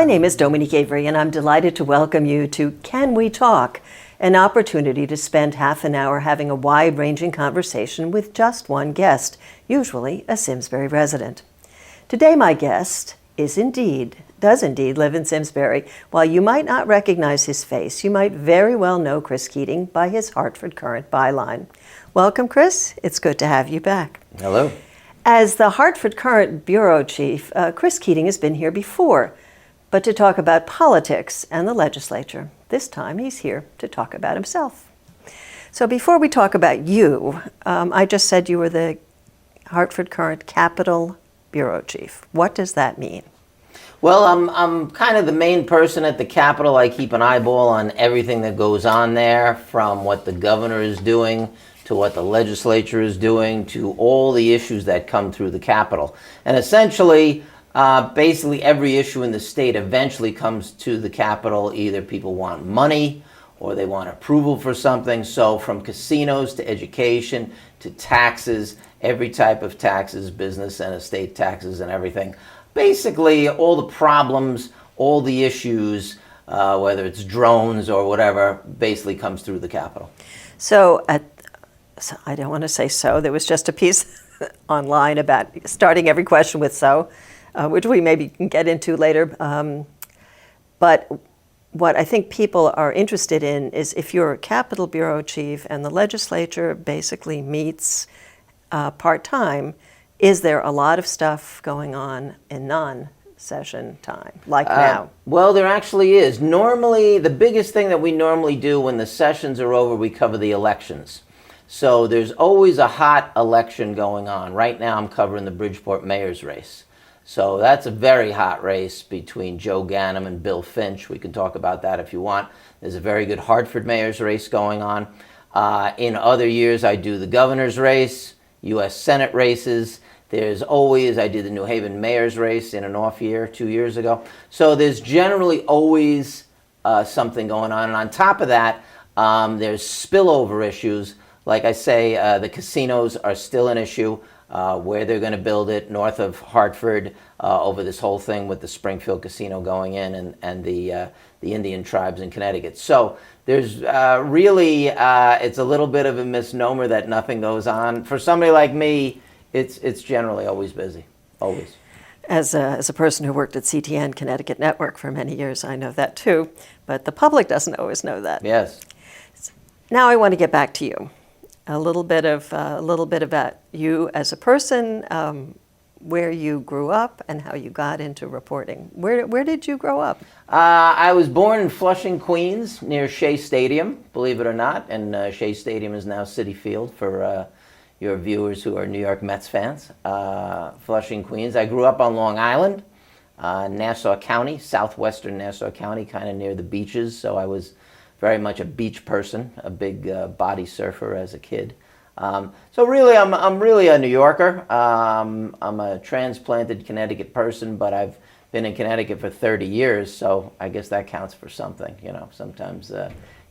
My name is Dominique Avery, and I'm delighted to welcome you to Can We Talk, an opportunity to spend half an hour having a wide-ranging conversation with just one guest, usually a Simsbury resident. Today, my guest does indeed live in Simsbury. While you might not recognize his face, you might very well know Chris Keating by his Hartford Courant byline. Welcome, Chris. It's good to have you back. Hello. As the Hartford Courant bureau chief, Chris Keating has been here before, but to talk about politics and the legislature. This time he's here to talk about himself. So before we talk about you, I just said you were the Hartford Courant Capital bureau chief. What does that mean? Well, I'm kind of the main person at the Capitol. I keep an eyeball on everything that goes on there, from what the governor is doing to what the legislature is doing to all the issues that come through the Capitol. And essentially, basically every issue in the state eventually comes to the Capitol. Either people want money or they want approval for something. So from casinos to education to taxes, every type of taxes, business and estate taxes and everything. Basically, all the problems, all the issues, whether it's drones or whatever, basically comes through the Capitol. So I don't want to say so. There was just a piece online about starting every question with so, which we maybe can get into later. But what I think people are interested in is if you're a Capitol bureau chief and the legislature basically meets part-time, is there a lot of stuff going on in non-session time, like now? Well, there actually is. Normally, the biggest thing that we normally do when the sessions are over, we cover the elections. So there's always a hot election going on. Right now, I'm covering the Bridgeport mayor's race. So that's a very hot race between Joe Ganim and Bill Finch. We can talk about that if you want. There's a very good Hartford mayor's race going on. In other years, I do the governor's race, U.S. Senate races. There's always, I did the New Haven mayor's race in an off year 2 years ago. So there's generally always something going on. And on top of that, there's spillover issues. Like I say, the casinos are still an issue, where they're going to build it north of Hartford, over this whole thing with the Springfield Casino going in and the Indian tribes in Connecticut. So there's really, it's a little bit of a misnomer that nothing goes on. For somebody like me, it's generally always busy, always. As a person who worked at CTN, Connecticut Network, for many years, I know that too, but the public doesn't always know that. Yes. Now I want to get back to you. A little bit about you as a person, where you grew up and how you got into reporting. Where did you grow up? I was born in Flushing, Queens, near Shea Stadium, believe it or not. And Shea Stadium is now Citi Field for your viewers who are New York Mets fans. Flushing, Queens. I grew up on Long Island, Nassau County, southwestern Nassau County, kind of near the beaches. So I was very much a beach person, a big body surfer as a kid. So really, I'm really a New Yorker. I'm a transplanted Connecticut person, but I've been in Connecticut for 30 years, so I guess that counts for something. You know, sometimes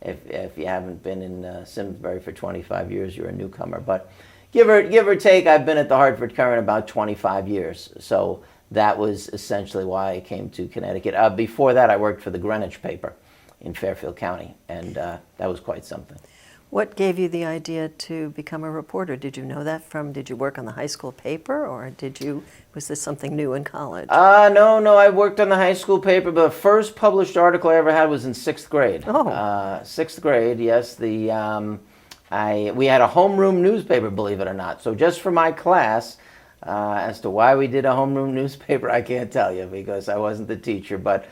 if you haven't been in Simsbury for 25 years, you're a newcomer. But give or take, I've been at the Hartford Courant about 25 years. So that was essentially why I came to Connecticut. Before that, I worked for the Greenwich paper in Fairfield County, and that was quite something. What gave you the idea to become a reporter? Did you know that did you work on the high school paper, or was this something new in college? No, I worked on the high school paper, but the first published article I ever had was in 6th grade. Oh. 6th grade, yes. We had a homeroom newspaper, believe it or not. So just for my class, as to why we did a homeroom newspaper, I can't tell you because I wasn't the teacher, but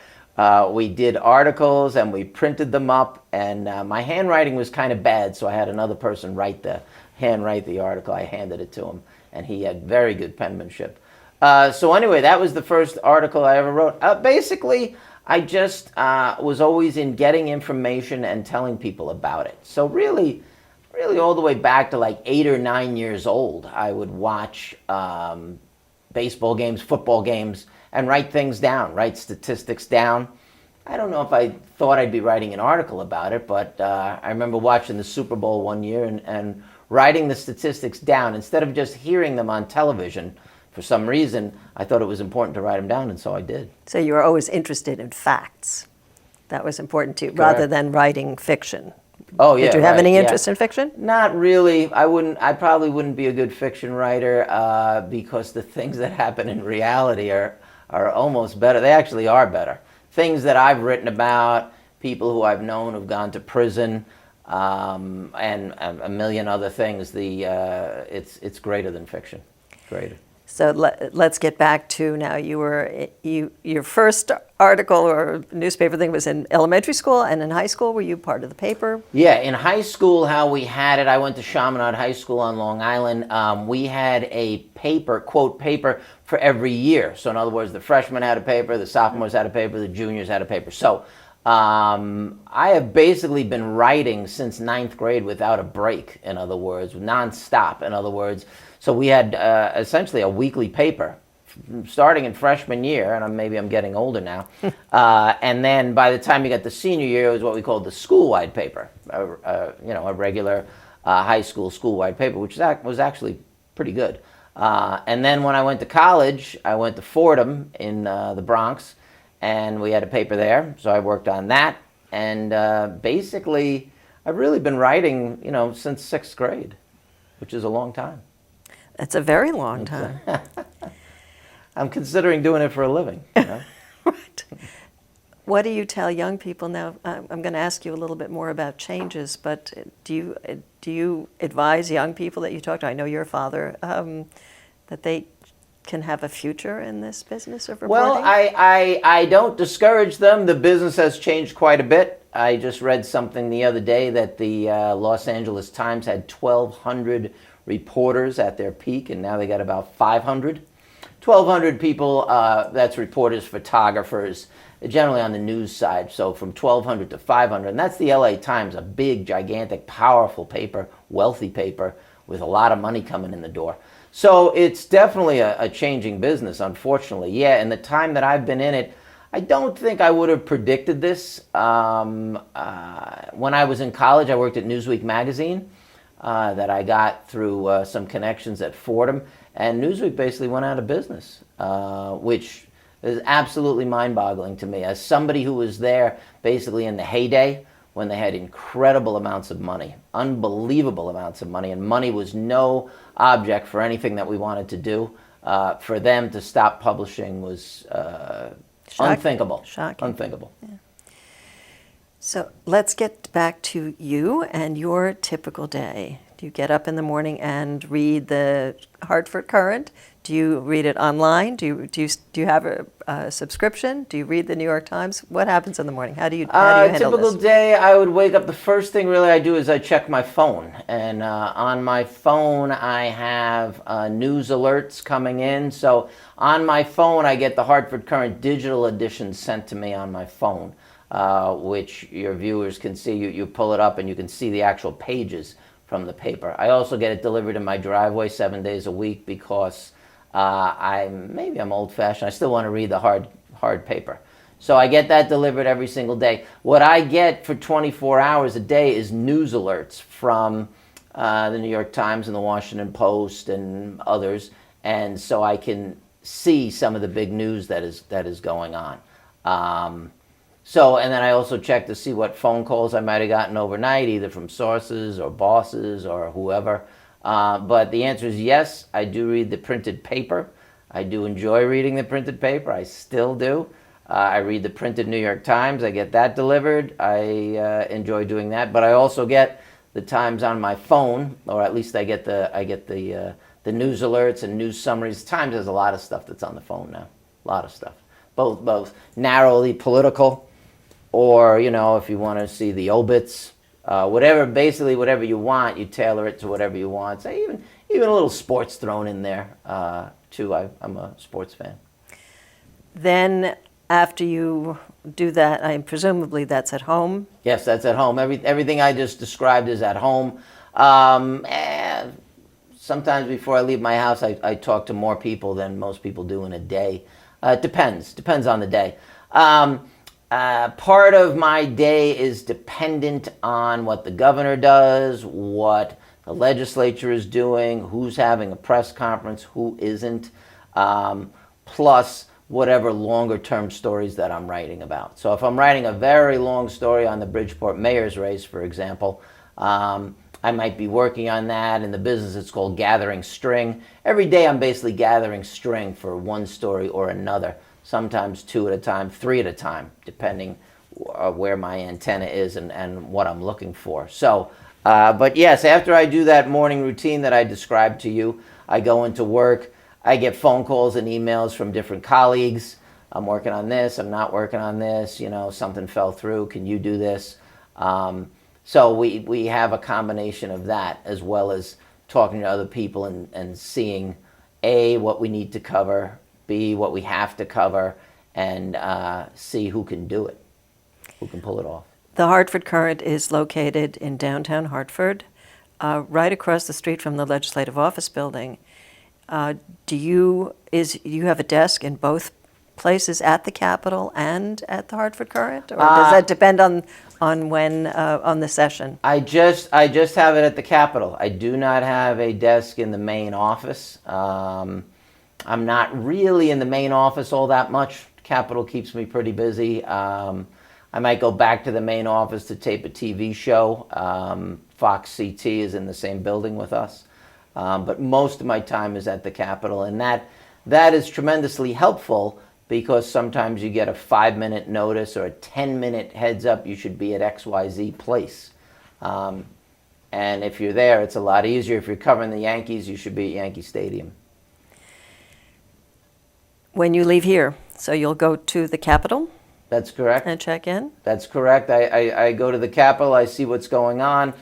we did articles and we printed them up, and my handwriting was kind of bad, so I had another person handwrite the article. I handed it to him, and he had very good penmanship. So anyway, that was the first article I ever wrote. Basically, I just was always in getting information and telling people about it. So really all the way back to like 8 or 9 years old, I would watch baseball games, football games, and write things down, write statistics down. I don't know if I thought I'd be writing an article about it, but I remember watching the Super Bowl one year and writing the statistics down instead of just hearing them on television. for some reason, I thought it was important to write them down, and so I did. So you were always interested in facts. That was important to you, rather than writing fiction. Oh yeah. Did you have right, any yeah. interest in fiction? Not really. I probably wouldn't be a good fiction writer because the things that happen in reality are almost better. They actually are better. Things that I've written about, people who I've known who've gone to prison, and a million other things. It's greater than fiction. Greater. So let's get back to now. Your first article or newspaper thing was in elementary school, and in high school, were you part of the paper? Yeah, in high school, how we had it, I went to Chaminade High School on Long Island. We had a paper, quote, paper for every year. So in other words, the freshmen had a paper, the sophomores had a paper, the juniors had a paper. So I have basically been writing since 9th grade without a break, in other words, nonstop, in other words. So we had essentially a weekly paper starting in freshman year, and maybe I'm getting older now. And then by the time you got the senior year, it was what we called the school-wide paper, a regular high school school-wide paper, which was actually pretty good. And then when I went to college, I went to Fordham in the Bronx, and we had a paper there, so I worked on that. And basically, I've really been writing, since 6th grade, which is a long time. It's a very long time. I'm considering doing it for a living. Right. What do you tell young people now? I'm going to ask you a little bit more about changes, but do you advise young people that you talk to? I know you're a father, that they can have a future in this business of reporting? Well, I don't discourage them. The business has changed quite a bit. I just read something the other day that the Los Angeles Times had 1,200 reporters at their peak, and now they got about 500. 1,200 people, that's reporters, photographers, generally on the news side, so from 1,200 to 500. And that's the LA Times, a big, gigantic, powerful paper, wealthy paper, with a lot of money coming in the door. So it's definitely a changing business, unfortunately. Yeah, in the time that I've been in it, I don't think I would have predicted this. When I was in college, I worked at Newsweek magazine that I got through some connections at Fordham. And Newsweek basically went out of business, which is absolutely mind-boggling to me. As somebody who was there basically in the heyday, when they had incredible amounts of money, unbelievable amounts of money, and money was no object for anything that we wanted to do, for them to stop publishing was unthinkable. Shocking. Unthinkable. Yeah. So let's get back to you and your typical day. Do you get up in the morning and read the Hartford Courant? Do you read it online? Do you have a subscription? Do you read the New York Times? What happens in the morning? How do you handle typical this? day, I would wake up. The first thing really I do is I check my phone. And on my phone, I have news alerts coming in. So on my phone, I get the Hartford Courant digital edition sent to me on my phone, which your viewers can see. You pull it up and you can see the actual pages from the paper. I also get it delivered in my driveway 7 days a week because I'm old-fashioned. I still want to read the hard paper. So I get that delivered every single day. What I get for 24 hours a day is news alerts from the New York Times and the Washington Post and others, and so I can see some of the big news that is going on. And then I also check to see what phone calls I might have gotten overnight, either from sources or bosses or whoever. But the answer is yes, I do read the printed paper. I do enjoy reading the printed paper. I still do. I read the printed New York Times. I get that delivered. I enjoy doing that. But I also get the Times on my phone, or at least I get the news alerts and news summaries. Times has a lot of stuff that's on the phone now. A lot of stuff. Both narrowly political, or, if you want to see the obits, basically whatever you want, you tailor it to whatever you want. So even a little sports thrown in there, too. I'm a sports fan. Then after you do that, presumably that's at home? Yes, that's at home. Everything I just described is at home. Sometimes before I leave my house, I talk to more people than most people do in a day. It depends on the day. Part of my day is dependent on what the governor does, what the legislature is doing, who's having a press conference, who isn't. plus whatever longer term stories that I'm writing about. So if I'm writing a very long story on the Bridgeport mayor's race, for example, I might be working on that. In the business, it's called gathering string. Every day I'm basically gathering string for one story or another, sometimes 2 at a time, 3 at a time, depending where my antenna is and what I'm looking for. So, but yes, after I do that morning routine that I described to you, I go into work. I get phone calls and emails from different colleagues. I'm working on this, I'm not working on this, something fell through, can you do this? So we have a combination of that, as well as talking to other people and seeing, A, what we need to cover, B, what we have to cover, and C, who can do it, who can pull it off. The Hartford Courant is located in downtown Hartford, right across the street from the Legislative Office Building. Do you have a desk in both places, at the Capitol and at the Hartford Courant, or does that depend on when on the session? I just have it at the Capitol. I do not have a desk in the main office. I'm not really in the main office all that much. Capitol keeps me pretty busy. I might go back to the main office to tape a TV show. Fox CT is in the same building with us. But most of my time is at the Capitol, and that is tremendously helpful, because sometimes you get a 5-minute notice or a 10-minute heads up, you should be at XYZ place. And if you're there, it's a lot easier. If you're covering the Yankees, you should be at Yankee Stadium. When you leave here, so you'll go to the Capitol? That's correct. And check in? That's correct. I go to the Capitol, I see what's going on.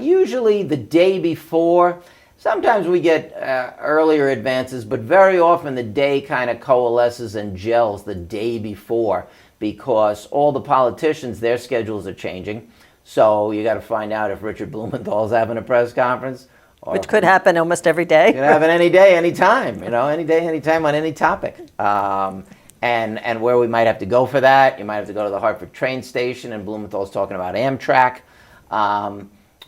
Usually the day before. Sometimes we get earlier advances, but very often the day kind of coalesces and gels the day before, because all the politicians, their schedules are changing. So you got to find out if Richard Blumenthal's having a press conference. Which could happen almost every day. It could happen any day, any time, any day, any time on any topic. And where we might have to go for that, you might have to go to the Hartford train station, and Blumenthal's talking about Amtrak.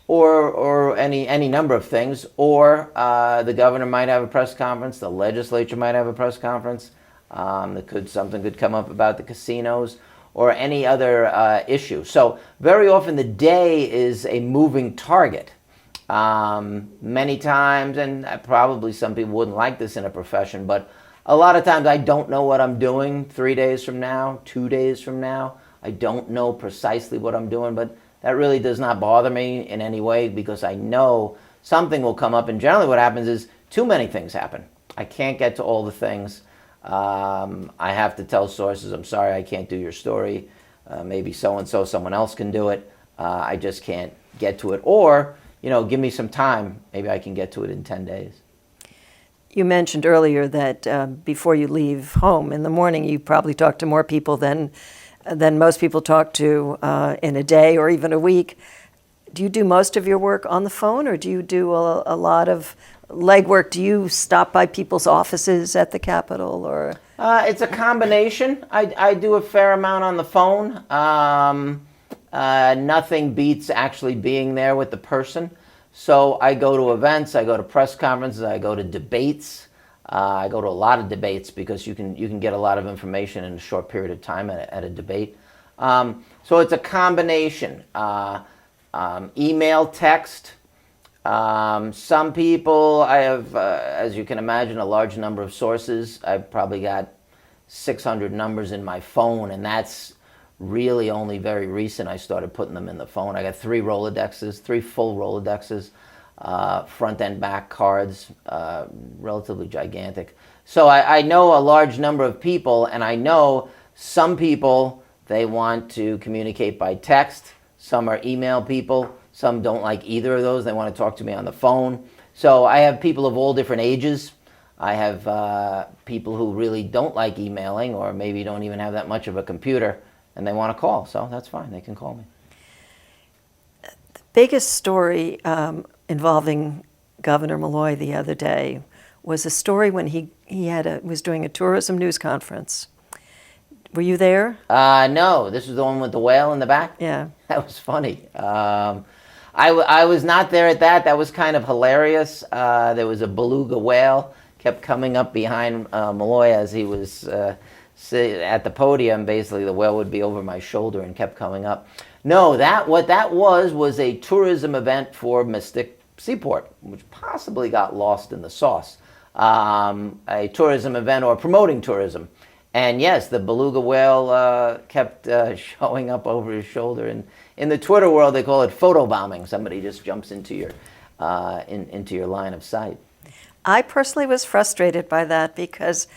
Or any number of things, or the governor might have a press conference, the legislature might have a press conference, something could come up about the casinos, or any other issue. So very often the day is a moving target. Many times, and probably some people wouldn't like this in a profession, but a lot of times I don't know what I'm doing 3 days from now, 2 days from now. I don't know precisely what I'm doing, but that really does not bother me in any way, because I know something will come up, and generally what happens is too many things happen. I can't get to all the things. I have to tell sources, I'm sorry, I can't do your story. Maybe so-and-so, someone else can do it. I just can't get to it. Or, give me some time. Maybe I can get to it in 10 days. You mentioned earlier that before you leave home in the morning, you probably talk to more people than most people talk to in a day or even a week. Do you do most of your work on the phone, or do you do a lot of legwork? Do you stop by people's offices at the Capitol, or? It's a combination. I do a fair amount on the phone. Nothing beats actually being there with the person. So I go to events, I go to press conferences, I go to debates. I go to a lot of debates, because you can get a lot of information in a short period of time at a debate. So it's a combination. Email, text. Some people, I have, as you can imagine, a large number of sources. I've probably got 600 numbers in my phone, and that's really only very recent I started putting them in the phone. I got 3 Rolodexes, 3 full Rolodexes. Front and back cards, relatively gigantic. So I know a large number of people, and I know some people, they want to communicate by text. Some are email people. Some don't like either of those. They want to talk to me on the phone. So I have people of all different ages. I have people who really don't like emailing, or maybe don't even have that much of a computer, and they want to call. So that's fine. They can call me. The biggest story involving Governor Malloy the other day was a story when he was doing a tourism news conference. Were you there? No, this was the one with the whale in the back? Yeah. That was funny. I was not there at that. That was kind of hilarious. There was a beluga whale kept coming up behind Malloy as he was at the podium. Basically, the whale would be over my shoulder and kept coming up. No, what that was a tourism event for Mystic Seaport, which possibly got lost in the sauce. A tourism event or promoting tourism. And yes, the beluga whale kept showing up over his shoulder. And in the Twitter world, they call it photobombing. Somebody just jumps into your line of sight. I personally was frustrated by that because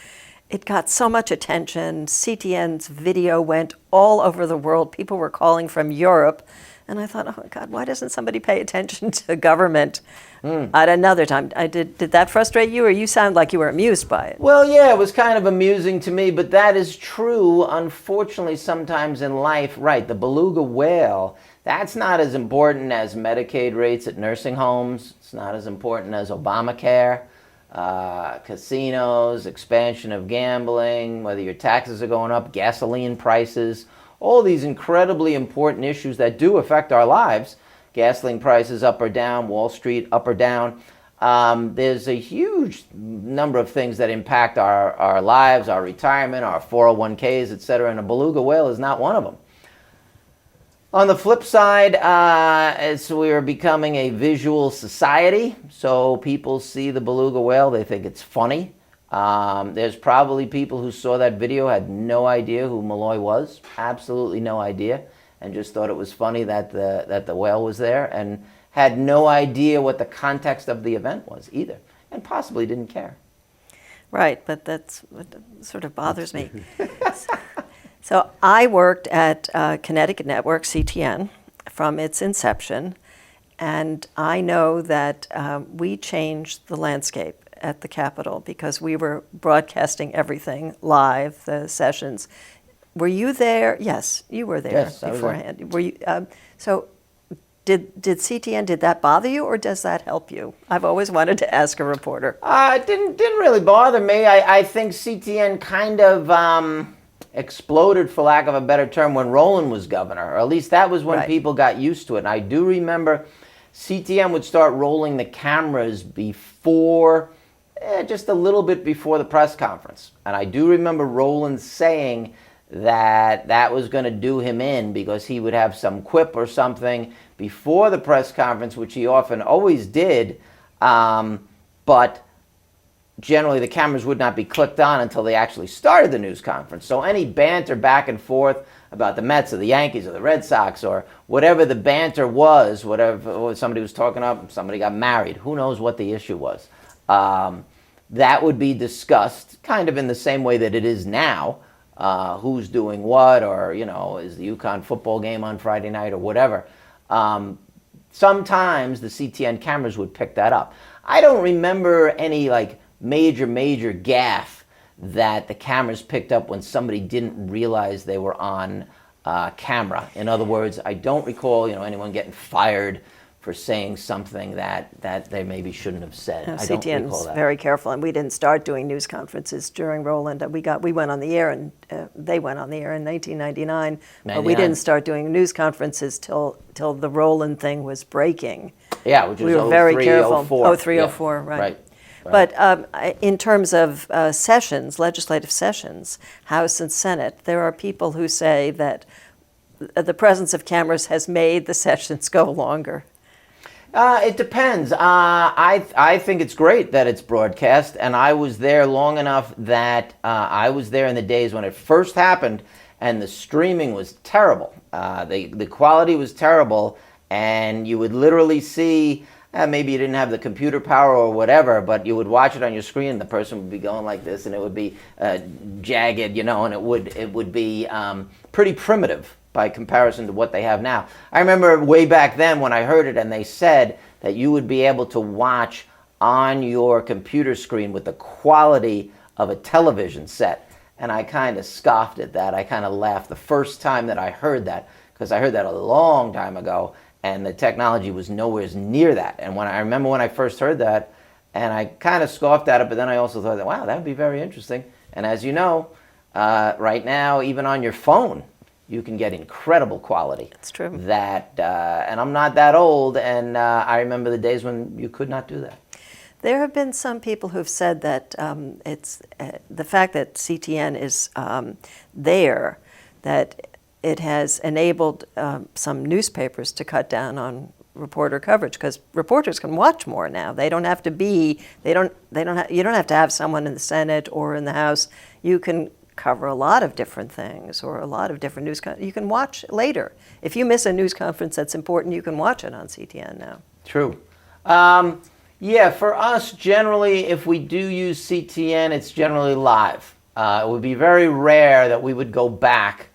it got so much attention. CTN's video went all over the world. People were calling from Europe. And I thought, oh, God, why doesn't somebody pay attention to government at another time? Did that frustrate you, or you sound like you were amused by it? Well, yeah, it was kind of amusing to me, but that is true, unfortunately, sometimes in life. Right, the beluga whale, that's not as important as Medicaid rates at nursing homes. It's not as important as Obamacare, casinos, expansion of gambling, whether your taxes are going up, gasoline prices, all these incredibly important issues that do affect our lives. Gasoline prices up or down, Wall Street up or down. There's a huge number of things that impact our lives, our retirement, our 401ks, etc., and a beluga whale is not one of them. On the flip side, as we are becoming a visual society, so people see the beluga whale, they think it's funny. There's probably people who saw that video, had no idea who Malloy was, absolutely no idea, and just thought it was funny that the whale was there, and had no idea what the context of the event was either, and possibly didn't care. Right, but that's what sort of bothers me. So I worked at Connecticut Network, CTN, from its inception, and I know that we changed the landscape at the Capitol because we were broadcasting everything live, the sessions. Were you there? Yes, you were there. Yes, I was beforehand. there. Were you? So did CTN, did that bother you, or does that help you? I've always wanted to ask a reporter. It didn't really bother me. I think CTN kind of exploded, for lack of a better term, when Rowland was governor, or at least that was when Right. people got used to it. And I do remember CTN would start rolling the cameras before, just a little bit before the press conference. And I do remember Rowland saying that was going to do him in because he would have some quip or something before the press conference, which he often always did, but generally the cameras would not be clicked on until they actually started the news conference. So any banter back and forth about the Mets or the Yankees or the Red Sox or whatever the banter was, whatever somebody was talking up, somebody got married, who knows what the issue was, that would be discussed kind of in the same way that it is now. Who's doing what, or, is the UConn football game on Friday night or whatever. Sometimes the CTN cameras would pick that up. I don't remember any major gaffe that the cameras picked up when somebody didn't realize they were on camera. In other words, I don't recall anyone getting fired for saying something that they maybe shouldn't have said. I don't recall CTN's that. very careful, and we didn't start doing news conferences during Rowland. We went on the air, and they went on the air in 1999, but we didn't start doing news conferences till the Rowland thing was breaking. Yeah, which was We were very 03, careful. 04. 03, Yeah, 04, right. Right. But in terms of sessions, legislative sessions, House and Senate, there are people who say that the presence of cameras has made the sessions go longer. It depends. I think it's great that it's broadcast, and I was there long enough that I was there in the days when it first happened, and the streaming was terrible. The quality was terrible, and you would literally see, maybe you didn't have the computer power or whatever, but you would watch it on your screen, and the person would be going like this, and it would be jagged, and it would be pretty primitive by comparison to what they have now. I remember way back then when I heard it and they said that you would be able to watch on your computer screen with the quality of a television set. And I kind of scoffed at that. I kind of laughed the first time that I heard that, because I heard that a long time ago and the technology was nowhere near that. And I remember when I first heard that, and I kind of scoffed at it, but then I also thought, wow, that would be very interesting. And as you know, right now, even on your phone, you can get incredible quality. That's true. And I'm not that old, and I remember the days when you could not do that. There have been some people who've said that it's the fact that CTN is there, that it has enabled some newspapers to cut down on reporter coverage, because reporters can watch more now. They don't have to be. You don't have to have someone in the Senate or in the House. You can cover a lot of different things or a lot of different news. You can watch later. If you miss a news conference that's important, you can watch it on CTN now. True. Yeah, for us, generally, if we do use CTN, it's generally live. It would be very rare that we would go back,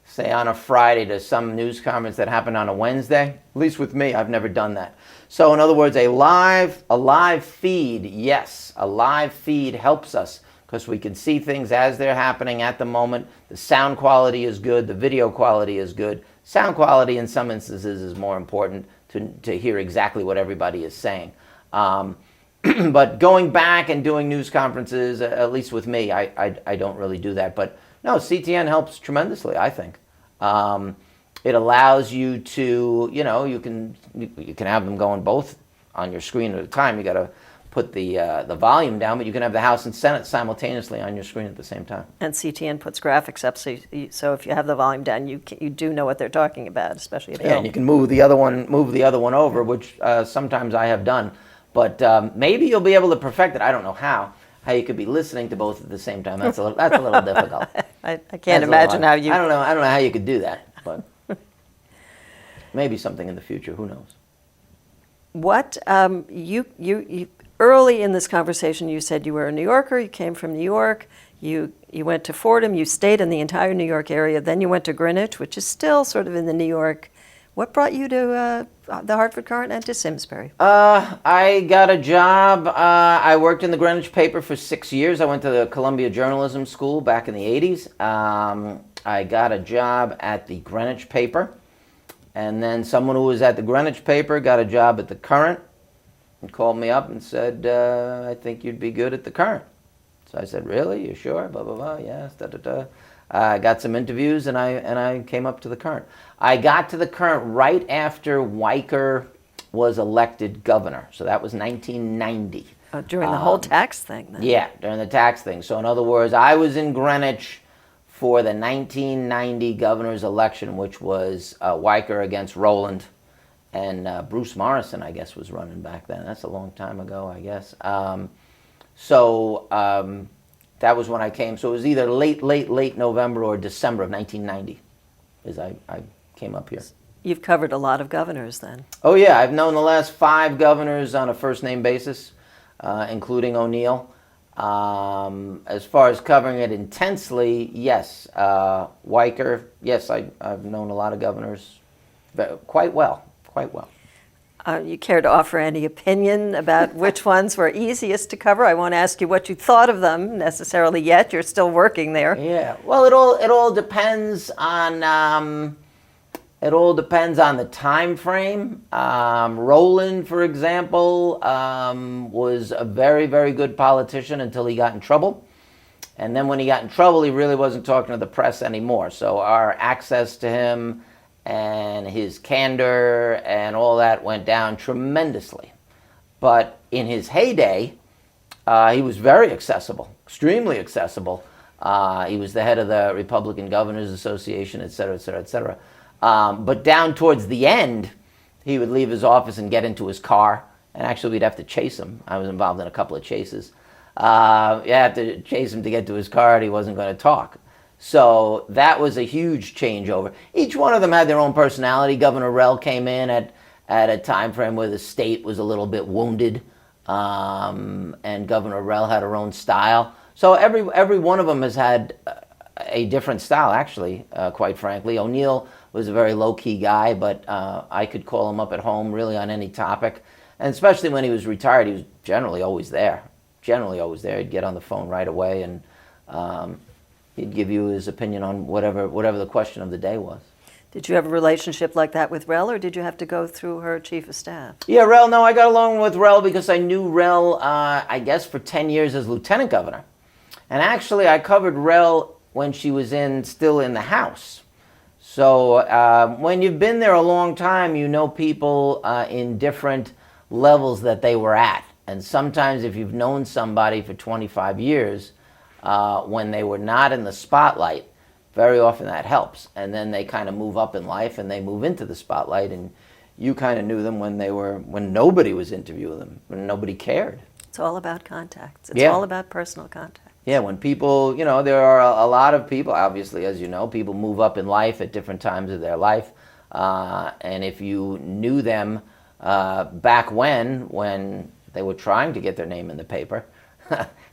say on a Friday, to some news conference that happened on a Wednesday. At least with me, I've never done that. So in other words, a live feed, yes, a live feed helps us because we can see things as they're happening at the moment. The sound quality is good, the video quality is good. Sound quality in some instances is more important to hear exactly what everybody is saying. But going back and doing news conferences, at least with me, I don't really do that. But no, CTN helps tremendously, I think. It allows you to, you can have them going both on your screen at a time. You got to put the volume down, but you can have the House and Senate simultaneously on your screen at the same time. And CTN puts graphics up, so if you have the volume down, you do know what they're talking about, especially at home. And you can move the other one over, which sometimes I have done. But maybe you'll be able to perfect it. I don't know how you could be listening to both at the same time. That's a little difficult. I can't imagine how you. I don't know how you could do that, but maybe something in the future. Who knows? What you early in this conversation, you said you were a New Yorker. You came from New York. You went to Fordham. You stayed in the entire New York area. Then you went to Greenwich, which is still sort of in the New York. What brought you to the Hartford Courant and to Simsbury? I got a job. I worked in the Greenwich paper for 6 years. I went to the Columbia Journalism School back in the 80s. I got a job at the Greenwich paper. And then someone who was at the Greenwich paper got a job at the Courant and called me up and said, I think you'd be good at the Courant. So I said, really? You sure? Blah, blah, blah. Yes, da, da, da. I got some interviews and I came up to the Courant. I got to the Courant right after Weicker was elected governor. So that was 1990. During the whole tax thing then? Yeah, during the tax thing. So in other words, I was in Greenwich for the 1990 governor's election, which was Weicker against Rowland. And Bruce Morrison, I guess, was running back then. That's a long time ago, I guess. That was when I came. So it was either late November or December of 1990 as I came up here. You've covered a lot of governors then. Oh, yeah. I've known the last 5 governors on a first-name basis, including O'Neill. As far as covering it intensely, yes. Weicker, yes, I've known a lot of governors quite well. You care to offer any opinion about which ones were easiest to cover? I won't ask you what you thought of them necessarily yet. You're still working there. Yeah. Well, it all depends on the time frame. Rowland, for example, was a very, very good politician until he got in trouble. And then when he got in trouble, he really wasn't talking to the press anymore. So our access to him and his candor and all that went down tremendously. But in his heyday, he was very accessible, extremely accessible. He was the head of the Republican Governors Association, et cetera, et cetera, et cetera. But down towards the end, he would leave his office and get into his car. And actually, we'd have to chase him. I was involved in a couple of chases. You had to chase him to get to his car, and he wasn't going to talk. So that was a huge changeover. Each one of them had their own personality. Governor Rell came in at a time frame where the state was a little bit wounded, and Governor Rell had her own style. So every one of them has had a different style, actually, quite frankly. O'Neill was a very low-key guy, but I could call him up at home really on any topic. And especially when he was retired, he was generally always there. He'd get on the phone right away, and he'd give you his opinion on whatever the question of the day was. Did you have a relationship like that with Rell, or did you have to go through her chief of staff? Yeah, Rell, no, I got along with Rell because I knew Rell, I guess, for 10 years as lieutenant governor. And actually, I covered Rell when she was still in the House. So when you've been there a long time, you know people in different levels that they were at. And sometimes if you've known somebody for 25 years, when they were not in the spotlight, very often that helps. And then they kind of move up in life and they move into the spotlight, and you kind of knew them when nobody was interviewing them, when nobody cared. It's all about contacts. It's all about personal contact. Yeah, when people, there are a lot of people, obviously, as you know, people move up in life at different times of their life. And if you knew them back when they were trying to get their name in the paper,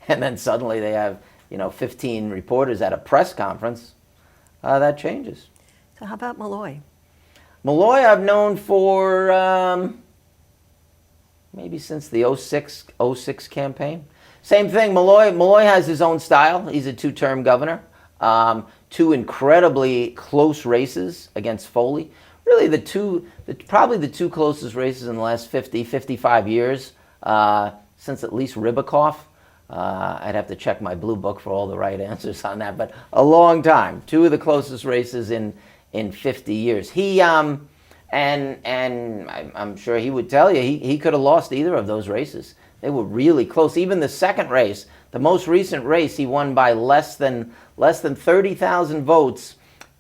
and then suddenly they have, 15 reporters at a press conference, that changes. So how about Malloy? Malloy I've known for maybe since the 06 campaign. Same thing, Malloy has his own style. He's a two-term governor. Two incredibly close races against Foley. Really probably the two closest races in the last 55 years, since at least Ribicoff. I'd have to check my blue book for all the right answers on that, but a long time. Two of the closest races in 50 years. He and I'm sure he would tell you he could have lost either of those races. They were really close. Even the second race, the most recent race, he won by less than 30,000 votes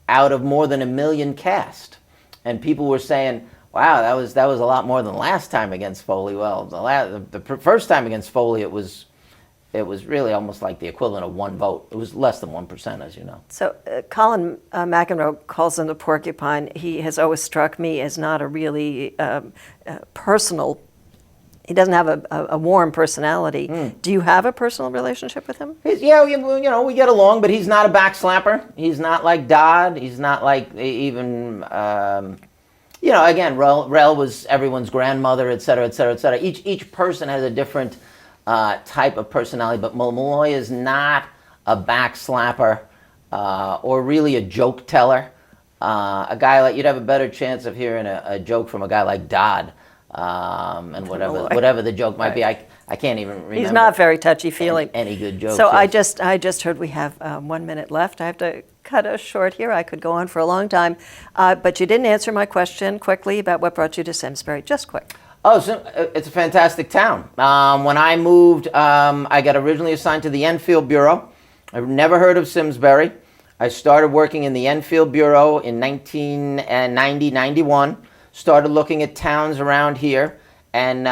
out of more than 1 million cast. And people were saying, "Wow, that was a lot more than last time against Foley." Well, the first time against Foley, it was really almost like the equivalent of one vote. It was less than 1%, as you know. So Colin McEnroe calls him the porcupine. He has always struck me as not a really personal. He doesn't have a warm personality. Do you have a personal relationship with him? Yeah, we get along, but he's not a backslapper. He's not like Dodd. He's not like even, again, Rell was everyone's grandmother, et cetera, et cetera, et cetera. Each person has a different type of personality, but Malloy is not a backslapper or really a joke teller. A guy like, you'd have a better chance of hearing a joke from a guy like Dodd. And whatever the joke might be, I can't even remember. He's not very touchy-feely. Any good jokes. So yes. I just heard we have 1 minute left. I have to cut us short here. I could go on for a long time, but you didn't answer my question quickly about what brought you to Simsbury. Just quick. Oh, so it's a fantastic town. When I moved, I got originally assigned to the Enfield Bureau. I've never heard of Simsbury. I started working in the Enfield Bureau in 1990-91. Started looking at towns around here and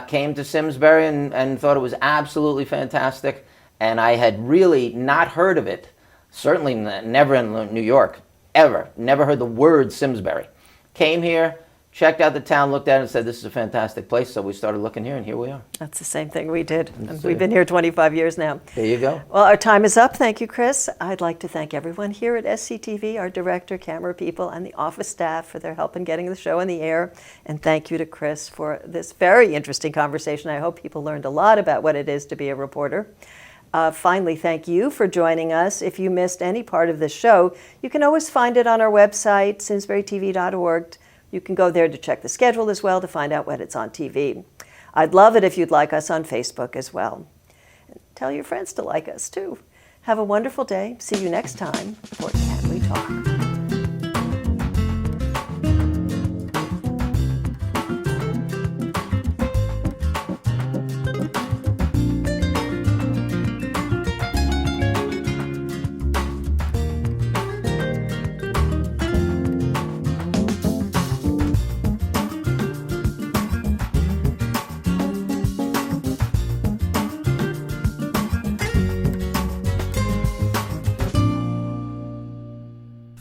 came to Simsbury and thought it was absolutely fantastic. And I had really not heard of it, certainly never in New York, ever. Never heard the word Simsbury. Came here, checked out the town, looked at it and said, this is a fantastic place. So we started looking here and here we are. That's the same thing we did. And we've been here 25 years now. There you go. Well, our time is up. Thank you, Chris. I'd like to thank everyone here at SCTV, our director, camera people, and the office staff for their help in getting the show in the air. And thank you to Chris for this very interesting conversation. I hope people learned a lot about what it is to be a reporter. Finally, thank you for joining us. If you missed any part of the show, you can always find it on our website, simsburytv.org. You can go there to check the schedule as well to find out when it's on TV. I'd love it if you'd like us on Facebook as well. And tell your friends to like us too. Have a wonderful day. See you next time for Can We Talk?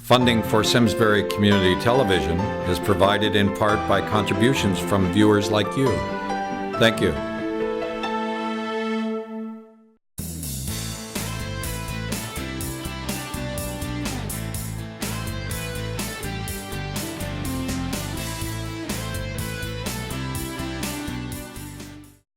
Funding for Simsbury Community Television is provided in part by contributions from viewers like you. Thank you.